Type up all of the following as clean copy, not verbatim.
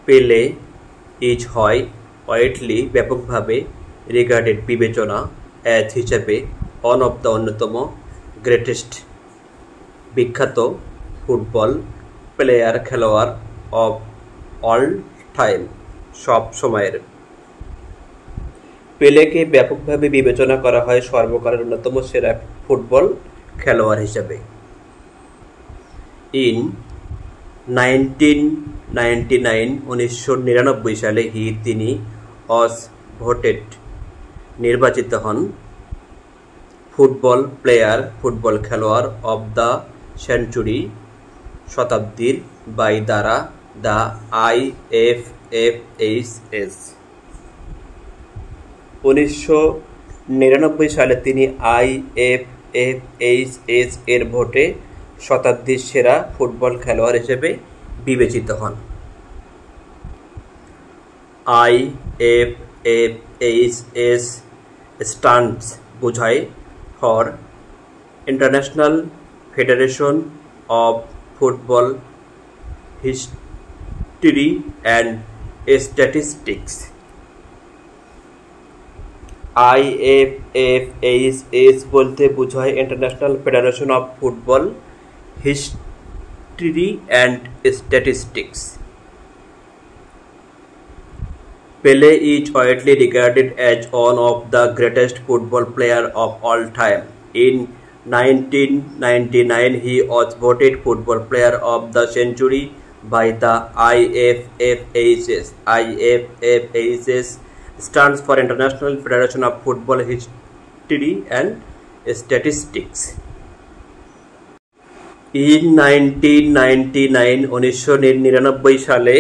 পেলে ইজ হয় ওয়াইডলি ব্যাপকভাবে রিগার্ডেড বিবেচনা অ্যাজ হিসেবে ওয়ান অফ দ্য অন্যতম গ্রেটেস্ট বিখ্যাত ফুটবল প্লেয়ার খেলোয়াড় অফ অল টাইম সব সময়ের। পেলেকে ব্যাপকভাবে বিবেচনা করা হয় সর্বকালের অন্যতম সেরা ফুটবল খেলোয়াড় হিসেবে। ইন 1999 সালে তিনি ওয়াজ ভোটেড নির্বাচিত হন ফুটবল খেলোয়াড় অব দ্য সেঞ্চুরি শতাব্দীর বাই দ্বারা দ্য IFFHS। 1999 সালে তিনি IFFHS এর ভোটে শতাব্দীর সেরা ফুটবল খেলোয়াড় হিসেবে বিবেচিত হন। IFFHS স্ট্যান্ডস বোঝায় for international federation of football history and statistics. IFFHS বলতে বোঝায় international federation of football history and statistics. Pele is widely regarded as one of the greatest football players of all time. In 1999, he was voted Football Player of the Century by the IFFHS. IFFHS stands for International Federation of Football History and Statistics. In 1999 সালে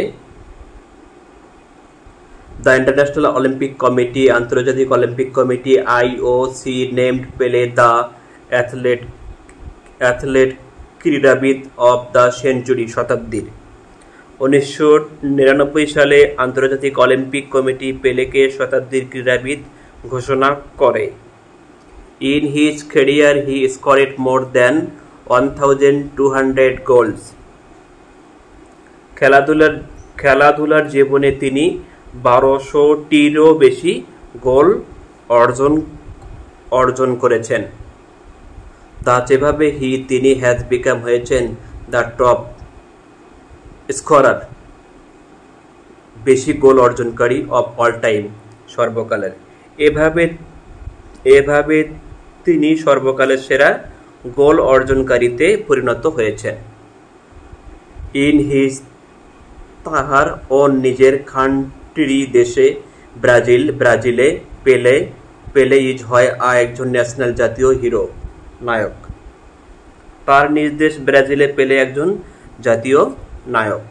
The International Olympic Committee আন্তর্জাতিক Olympic committee IOC named Pele the athlete ক্রীড়াবিদ of the century শতাব্দীর। 1999 সালে আন্তর্জাতিক Olympic committee পেলেকে শতাব্দীর ক্রীড়াবিদ ঘোষণা করে। In his career he scored more than 1200 goals. খেলাধুলার জীবনে তিনি 1200টিরও বেশি গোল অর্জন করেছেন। তা যেভাবে তিনি হ্যাজ বিকাম হয়েছেন দ্য টপ স্কোরার বেশি গোল অর্জনকারী অফ অল টাইম সর্বকালের। এভাবে তিনি সর্বকালের সেরা গোল অর্জনকারীতে পরিণত হয়েছেন। ইন হিজ তাহার ও নিজের কান্ট্রি দেশে ব্রাজিলে পেলে ইজ হয় একজন ন্যাশনাল জাতীয় হিরো নায়ক। তার নিজ দেশ ব্রাজিলে পেলে একজন জাতীয় নায়ক।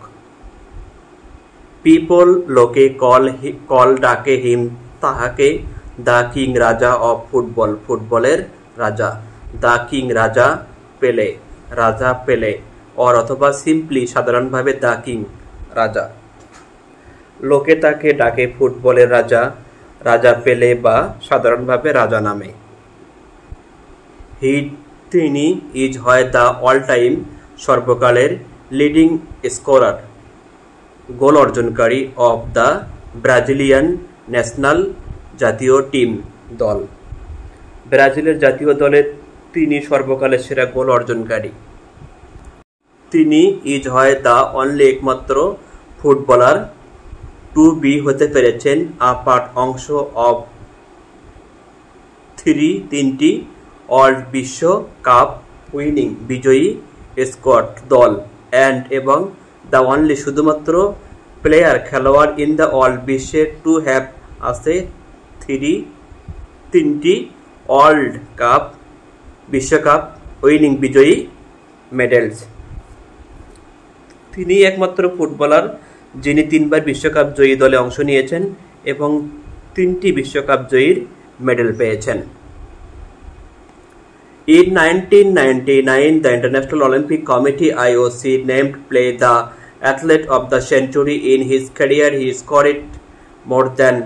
পিপল লোকে কল ডাকে হিম তাহাকে দ্য কিং রাজা অফ ফুটবলের রাজা। দ্য কিং রাজা পেলে অথবা সিম্পলি সাধারণভাবে দ্য কিং রাজা। লোকে তাকে ডাকে ফুটবলের রাজা পেলে বা সাধারণভাবে রাজা নামে। তিনি ইজ হয় দ্য অল টাইম সর্বকালের লিডিং স্কোরার গোল অর্জনকারী অফ দ্য ব্রাজিলিয়ান ন্যাশনাল জাতীয় টিম দল। ব্রাজিলের জাতীয় দলের তিনি সর্বকালের সেরা গোল অর্জনকারী। তিনি ইজ হয় দ্য অনলি একমাত্র ফুটবলার টু বি হতে পেরেছেন পার্ট অংশ অফ তিনটি ওয়ার্ল্ড বিশ্ব কাপ উইনিং বিজয়ী স্কোয়াড দল এবং দ্য অনলি শুধুমাত্র প্লেয়ার খেলোয়াড় ইন দ্য ওয়ার্ল্ড বিশ্বে টু হ্যাভ আছে তিনটি ওয়ার্ল্ড কাপ বিশ্বকাপ উইনিং বিজয়ী মেডেলস। তিনি একমাত্র ফুটবলার যিনি 3বার বিশ্বকাপ জয়ী দলে অংশ নিয়েছেন এবং 3টি বিশ্বকাপ জয়ীর মেডেল পেয়েছেন। In 1999, the International Olympic Committee (IOC) named Pele the athlete of the century. In his career, he scored more than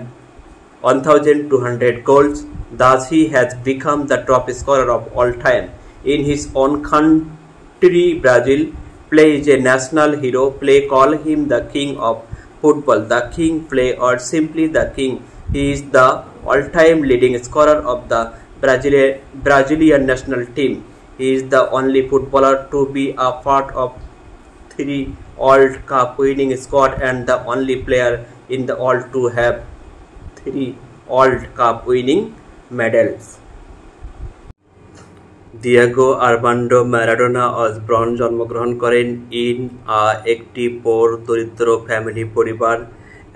1,200 goals. Thus, he has become the top scorer of all time. In his own country, Brazil, Pele is a national hero. Pele call him the king of football, the king play, or simply the king. He is the all-time leading scorer of the Brazilian national team. He is the only footballer to be a part of 3 World Cup winning squad and the only player in the world to have 3 World Cup winning medals. Diego Armando Maradona Osborne জন্মগ্রহণ করেন in একটি পোর দরিদ্র family পরিবার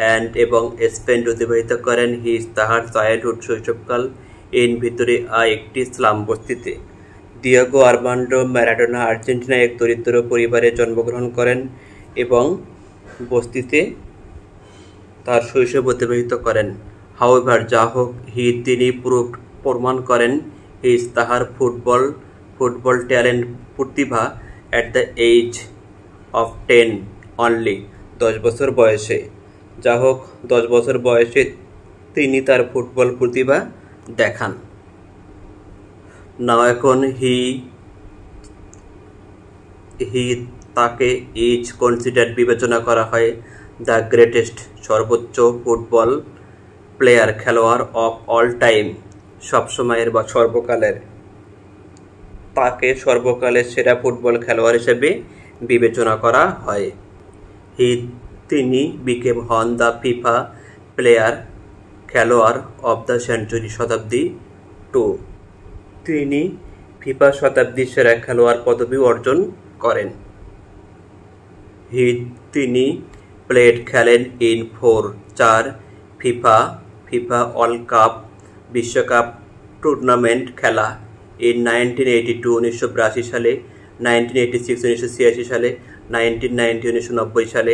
and এবং Spain অতিবাহিত করেন তাহার childhood শৈশবকাল in ভিতরে একটি স্লাম বস্তিতে। দিয়েগো আর্মান্ডো ম্যারাডোনা আর্জেন্টিনা এক দরিদ্র পরিবারে জন্মগ্রহণ করেন এবং বস্তিতে তার শৈশব অতিবাহিত করেন। হাউএভার যা হোক তিনি প্রমাণ করেন তাহার ফুটবল ট্যালেন্ট প্রতিভা at the age of 10 only 10 বছর বয়সে। যা হোক 10 বছর বয়সে তিনি তার ফুটবল প্রতিভা দেখান। নাও এখন তাকে ইজ কনসিডার্ড বিবেচনা করা হয় দ্য গ্রেটেস্ট সর্বোচ্চ ফুটবল প্লেয়ার খেলোয়াড় অফ অল টাইম সবসময়ের বা সর্বকালের। তাকে সর্বকালের সেরা ফুটবল খেলোয়াড় হিসেবে বিবেচনা করা হয়। তিনি হন দ্য ফিফা প্লেয়ার খেলোয়াড় অফ দ্য সেঞ্চুরি শতাব্দী 2। তিনি ফিফা শতাব্দীর সেরা খেলোয়াড় পদবি অর্জন করেন। তিনি প্লেড খেলেন ইন 4 ফিফা ওয়ার্ল্ড কাপ বিশ্বকাপ টুর্নামেন্ট খেলা ইন 1982 1982 সালে, 1986 1986 সালে, 1990 1990 সালে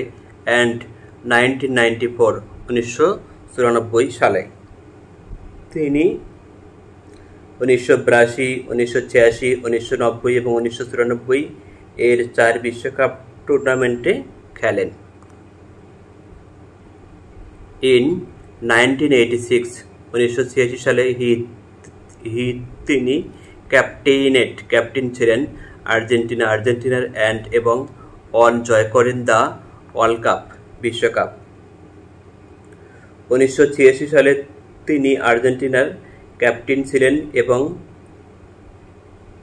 অ্যান্ড 1994 1994 সালে। তিনি 1982 1986 1990 এবং 1994 এর 4 বিশ্বকাপ টুর্নামেন্টে খেলেন। ইন 1986 1986 সালে তিনি ক্যাপ্টেন ছিলেন আর্জেন্টিনার অ্যান্ড এবং জয় করেন দ্য ওয়ার্ল্ড কাপ বিশ্বকাপ। 1986 সালে তিনি আর্জেন্টিনার ক্যাপ্টেন ছিলেন এবং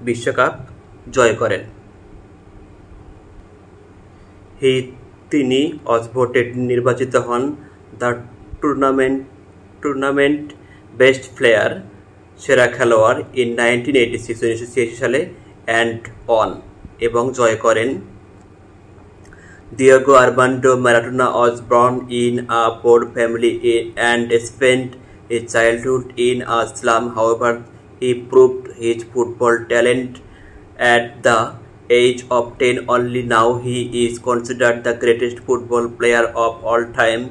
বিশ্বকাপ জয় করেন। তিনি ভোটে নির্বাচিত হন দ্য টুর্নামেন্ট বেস্ট প্লেয়ার সেরা খেলোয়াড় ইন 1986 1986 সালে অ্যান্ড এবং জয় করেন। Diego Armando Maradona was born in a poor family and spent his childhood in a slum. However, he proved his football talent at the age of 10 only. Now he is considered the greatest football player of all time.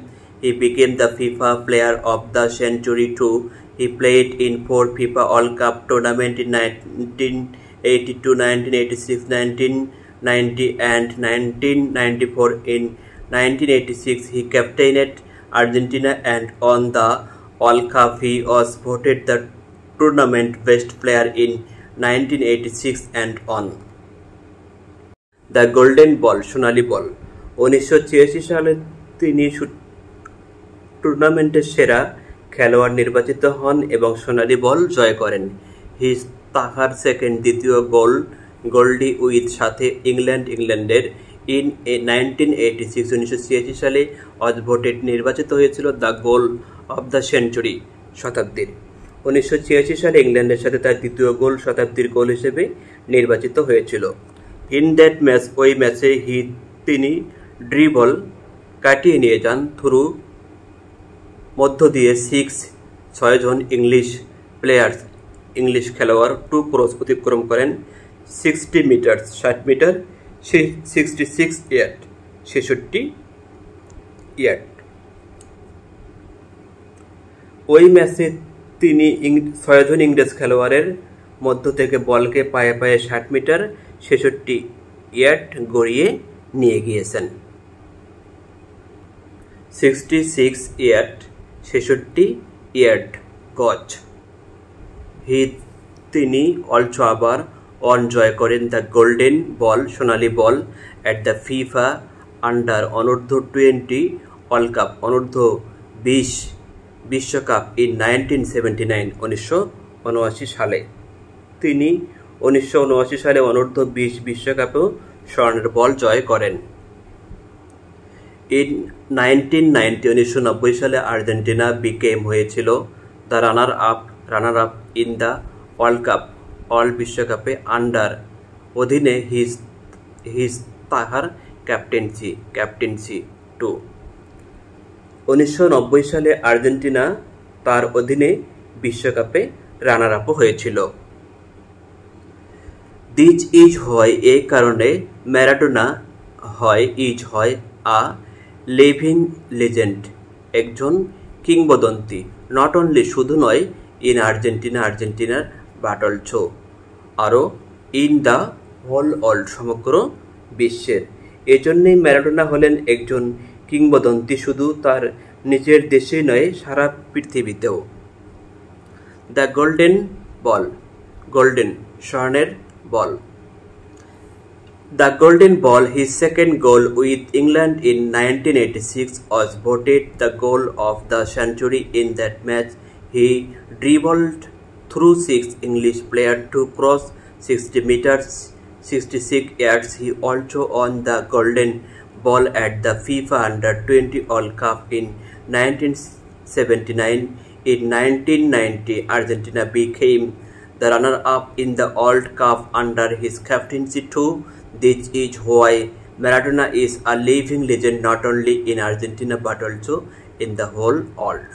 He became the FIFA player of the century too. He played in 4 FIFA World Cup tournaments in 1982, 1986, 1990 and 1994. In 1986, he captained Argentina and won the World Cup. He was voted the tournament best player in 1986 and on. The Golden Ball, সোনালী বল। 1986 সালে তিনি টুর্নামেন্টের সেরা খেলোয়াড় নির্বাচিত হন এবং সোনালী বল জয় করেন। তাহার দ্বিতীয় গোলটি উইথ সাথে ইংল্যান্ডের ইন 1986 1986 সালে ভোটে নির্বাচিত হয়েছিল the goal of the century শতাব্দীর। 1986 সালে ইংল্যান্ডের সাথে তার দ্বিতীয় গোল শতাব্দীর গোল হিসেবে নির্বাচিত হয়েছিল। ইন দ্যাট ম্যাচ ওই ম্যাচে তিনি ড্রিবল কাটিয়ে নিয়ে যান থ্রু মধ্য দিয়ে 6 জন ইংলিশ খেলোয়াড় 2 ক্রস অতিক্রম করেন 60 মিটার 60 মিটার 66 ইয়ার্ড 66 ইয়ার্ড। ওই ম্যাচে তিনি 6 জন ইংরেজ খেলোয়াড়ের মধ্য থেকে বলকে পায়ে 60 মিটার 66 ইয়ার্ড গড়িয়ে নিয়ে গিয়েছেন। 66 ইয়ার্ড 66 ইয়ার্ড গজ। তিনি অলসো আবার জয় করেন the golden ball Sonali ball at the FIFA under অনূর্ধ্ব 20 ওয়ার্ল্ড কাপ অনূর্ধ্ব 20 বিশ্বকাপ ইন 1979 1979 সালে। তিনি 1979 সালে অনূর্ধ্ব 20 বিশ্বকাপেও স্বর্ণের বল জয় করেন। ইন 1990 সালে আর্জেন্টিনা বিকেম হয়েছিল the runner up in the world cup world বিশ্বকাপে আন্ডার অধীনে হিজ তাহার ক্যাপ্টেন্সি টু। 1990 সালে আর্জেন্টিনা তার অধীনে বিশ্বকাপে রানার আপ হয়েছিল। দিস ইজ হয় এই কারণে ম্যারাডোনা হয় আ লিভিং লেজেন্ড, একজন কিংবদন্তি, নট অনলি শুধু নয়, ইন আর্জেন্টিনার বাট অলসো আরও ইন দ্য হোল ওয়ার্ল্ড সমগ্র বিশ্বের। এজন্যই ম্যারাডোনা হলেন একজন কিংবদন্তি শুধু তার নিজের দেশেই নয়, সারা পৃথিবীতেও। দ্য গোল্ডেন স্বর্ণের বল। The Golden Ball, his second goal with England in 1986, was voted the goal of the century. In that match, he dribbled through 6 English players to cross 60 meters, 66 yards. He also won the Golden Ball at the FIFA Under-20 World Cup in 1979. In 1990, Argentina became the runner-up in the World Cup under his captaincy too. This is why Maradona is a living legend not only in Argentina but also in the whole world.